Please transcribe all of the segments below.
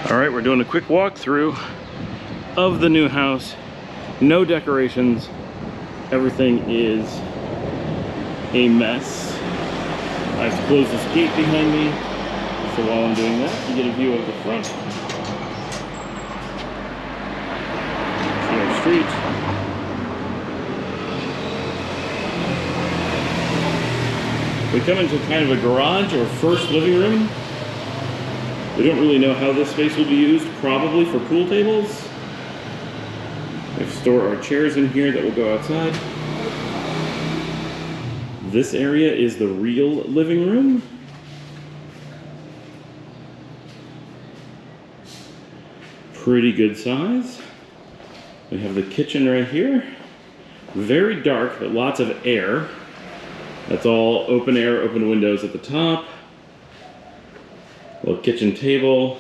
All right, we're doing a quick walkthrough of the new house. No decorations. Everything is a mess. I have to close this gate behind me. So while I'm doing that, you get a view of the front. See our street. We come into kind of a garage or first living room. We don't really know how this space will be used, probably for pool tables. We store our chairs in here that will go outside. This area is the real living room. Pretty good size. We have the kitchen right here. Very dark, but lots of air. That's all open air, open windows at the top. Little kitchen table.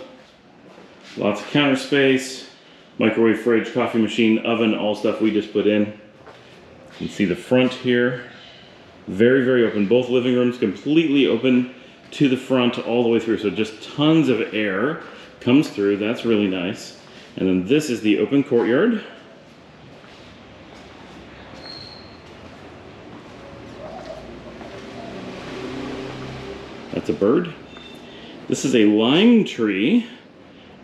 Lots of counter space. Microwave, fridge, coffee machine, oven, all stuff we just put in. You can see the front here. Very, very open. Both living rooms completely open to the front all the way through. So just tons of air comes through. That's really nice. And then this is the open courtyard. That's a bird. This is a lime tree,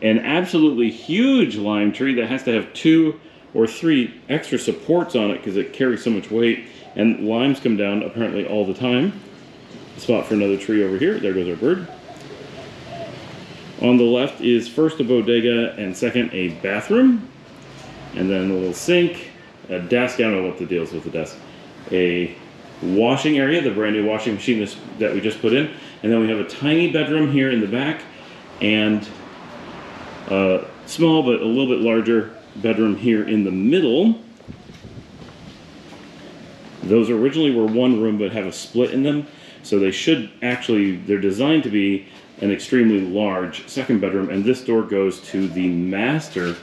an absolutely huge lime tree that has to have 2 or 3 extra supports on it because it carries so much weight, and limes come down apparently all the time. A spot for another tree over here. There goes our bird. On the left is first a bodega and second a bathroom, and then a little sink, a desk. I don't know what the deal is with the desk. A washing area, the brand new washing machine that we just put in. And then we have a tiny bedroom here in the back and a small but a little bit larger bedroom here in the middle. Those originally were one room but have a split in them. So they're designed to be an extremely large second bedroom, and this door goes to the master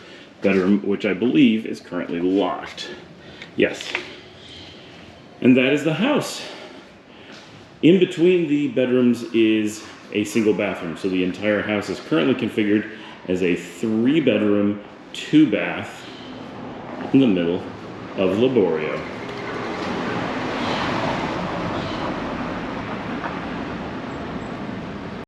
bedroom, which I believe is currently locked. Yes. And that is the house. In between the bedrooms is a single bathroom. So the entire house is currently configured as a 3-bedroom, 2-bath in the middle of Laborio.